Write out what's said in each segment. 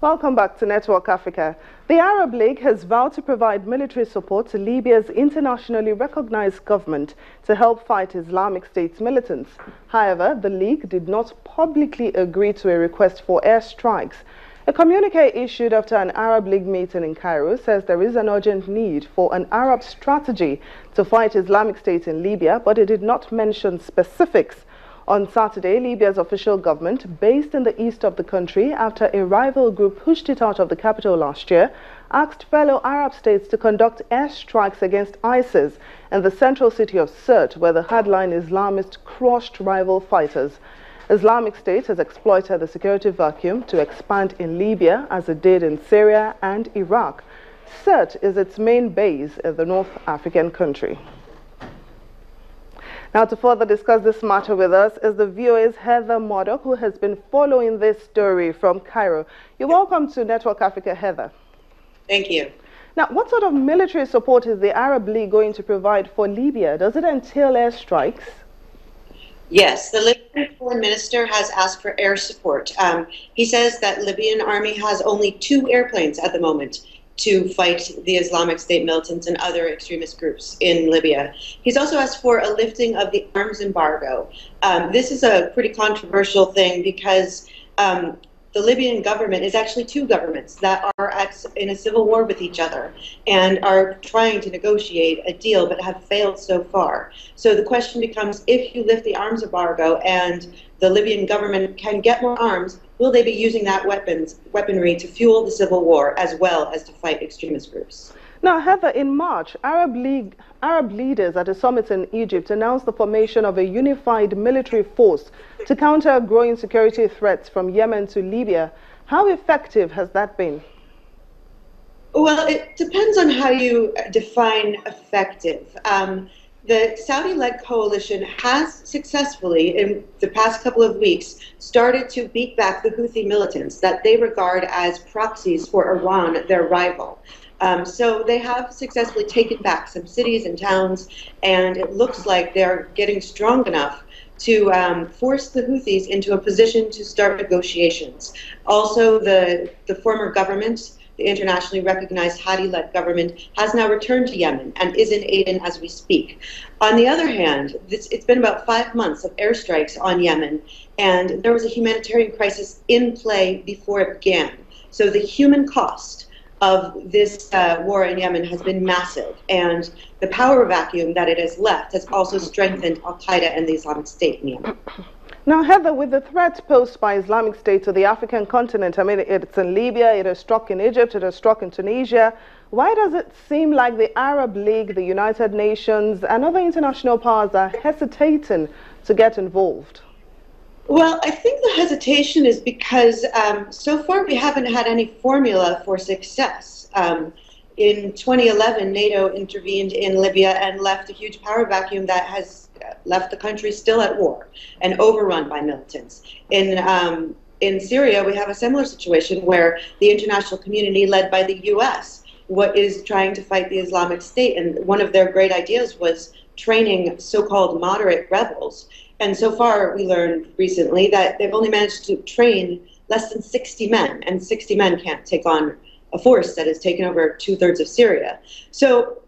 Welcome back to Network Africa. The Arab League has vowed to provide military support to Libya's internationally recognized government to help fight Islamic State's militants. However, the League did not publicly agree to a request for airstrikes. A communique issued after an Arab League meeting in Cairo says there is an urgent need for an Arab strategy to fight Islamic State in Libya, but it did not mention specifics. On Saturday, Libya's official government, based in the east of the country after a rival group pushed it out of the capital last year, asked fellow Arab states to conduct airstrikes against ISIS in the central city of Sirte, where the hardline Islamist crushed rival fighters. Islamic State has exploited the security vacuum to expand in Libya as it did in Syria and Iraq. Sirte is its main base in the North African country. Now, to further discuss this matter with us is the VOA's Heather Murdoch, who has been following this story from Cairo. You're welcome to Network Africa, Heather. Thank you. Now, what sort of military support is the Arab League going to provide for Libya? Does it entail airstrikes? Yes, the Libyan foreign minister has asked for air support. He says that Libyan army has only 2 airplanes at the moment to fight the Islamic State militants and other extremist groups in Libya. He's also asked for a lifting of the arms embargo. This is a pretty controversial thing because the Libyan government is actually 2 governments that are in a civil war with each other and are trying to negotiate a deal but have failed so far. So the question becomes, if you lift the arms embargo and the Libyan government can get more arms, will they be using that weaponry to fuel the civil war as well as to fight extremist groups? Now, Heather, in March, Arab leaders at a summit in Egypt announced the formation of a unified military force to counter growing security threats from Yemen to Libya. How effective has that been? Well, it depends on how you define effective. The Saudi-led coalition has successfully, in the past couple of weeks, started to beat back the Houthi militants that they regard as proxies for Iran, their rival. So they have successfully taken back some cities and towns, and it looks like they're getting strong enough to force the Houthis into a position to start negotiations. Also, the former government, the internationally recognized Hadi-led government, has now returned to Yemen and is in Aden as we speak. On the other hand, it's been about 5 months of airstrikes on Yemen, and there was a humanitarian crisis in play before it began. So the human cost of this war in Yemen has been massive, and the power vacuum that it has left has also strengthened Al-Qaeda and the Islamic State in Yemen. Now, Heather, with the threat posed by Islamic State to the African continent, I mean, it's in Libya, it has struck in Egypt, it has struck in Tunisia. Why does it seem like the Arab League, the United Nations, and other international powers are hesitating to get involved? Well, I think the hesitation is because so far we haven't had any formula for success. In 2011, NATO intervened in Libya and left a huge power vacuum that has left the country still at war and overrun by militants. In Syria, we have a similar situation where the international community, led by the U.S., is trying to fight the Islamic State, and one of their great ideas was training so-called moderate rebels. And so far, we learned recently that they've only managed to train less than 60 men, and 60 men can't take on a force that has taken over 2/3 of Syria. So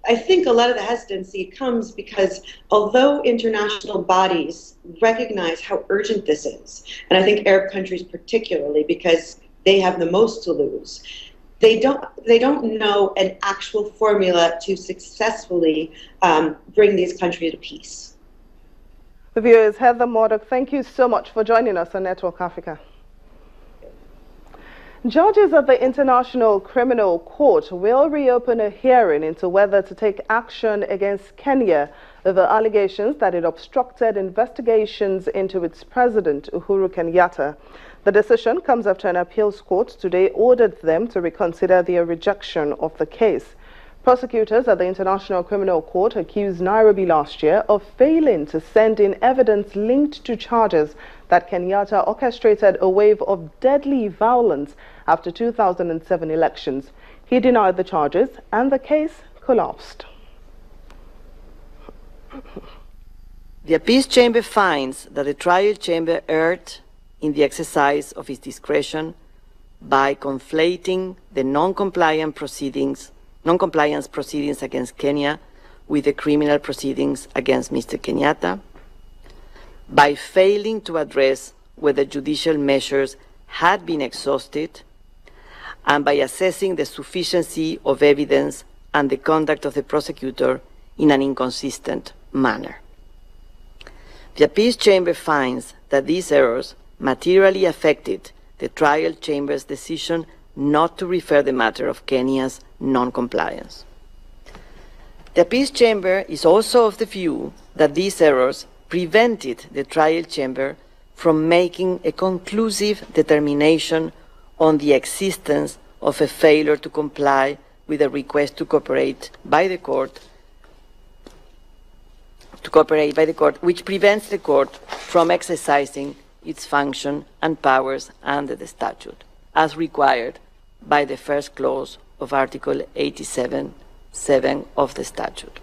I think a lot of the hesitancy comes because although international bodies recognize how urgent this is, and I think Arab countries particularly because they have the most to lose, they don't know an actual formula to successfully bring these countries to peace. The viewers, Heather Murdoch, thank you so much for joining us on Network Africa. Judges at the International Criminal Court will reopen a hearing into whether to take action against Kenya over allegations that it obstructed investigations into its president, Uhuru Kenyatta. The decision comes after an appeals court today ordered them to reconsider their rejection of the case. Prosecutors at the International Criminal Court accused Nairobi last year of failing to send in evidence linked to charges that Kenyatta orchestrated a wave of deadly violence after 2007 elections. He denied the charges and the case collapsed. The appeals chamber finds that the trial chamber erred in the exercise of its discretion by conflating the non-compliance proceedings against Kenya with the criminal proceedings against Mr. Kenyatta, by failing to address whether judicial measures had been exhausted, and by assessing the sufficiency of evidence and the conduct of the prosecutor in an inconsistent manner. The appeals chamber finds that these errors materially affected the trial chamber's decision not to refer the matter of Kenya's non-compliance. The appeals chamber is also of the view that these errors prevented the trial chamber from making a conclusive determination on the existence of a failure to comply with a request to cooperate by the court, which prevents the court from exercising its function and powers under the statute, as required by the first clause of Article 87(7) of the statute.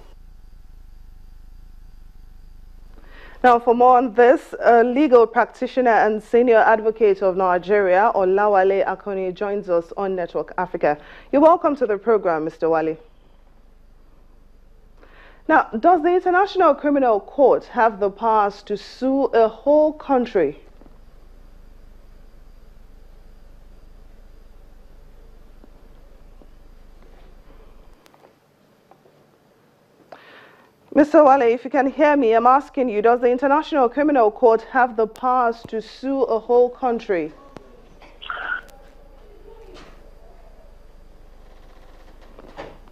Now, for more on this, a legal practitioner and senior advocate of Nigeria, Olawale Akoni, joins us on Network Africa. You're welcome to the program, Mr. Wale. Now, does the International Criminal Court have the powers to sue a whole country? Mr. Wale, if you can hear me, I'm asking you, does the International Criminal Court have the powers to sue a whole country?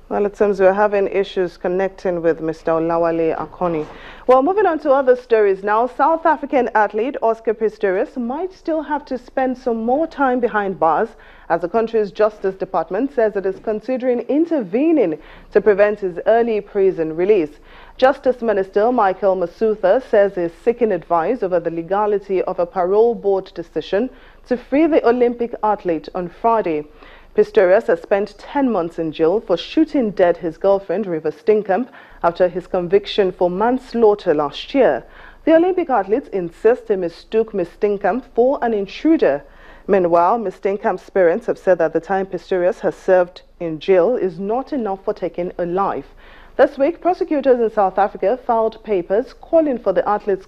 Well, it seems we're having issues connecting with Mr. Olawale Akoni. Well, moving on to other stories now, South African athlete Oscar Pistorius might still have to spend some more time behind bars, as the country's Justice Department says it is considering intervening to prevent his early prison release. Justice Minister Michael Masutha says he is seeking advice over the legality of a parole board decision to free the Olympic athlete on Friday. Pistorius has spent 10 months in jail for shooting dead his girlfriend, Reeva Steenkamp, after his conviction for manslaughter last year. The Olympic athletes insist he mistook Ms Steenkamp for an intruder. Meanwhile, Ms Steenkamp's parents have said that the time Pistorius has served in jail is not enough for taking a life. This week, prosecutors in South Africa filed papers calling for the athlete's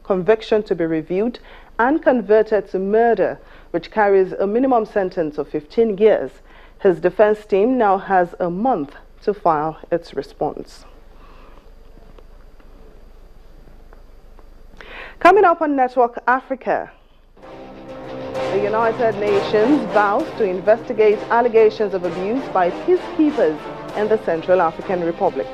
conviction to be reviewed and converted to murder, which carries a minimum sentence of 15 years. His defense team now has a month to file its response. Coming up on Network Africa, the United Nations vows to investigate allegations of abuse by peacekeepers in the Central African Republic.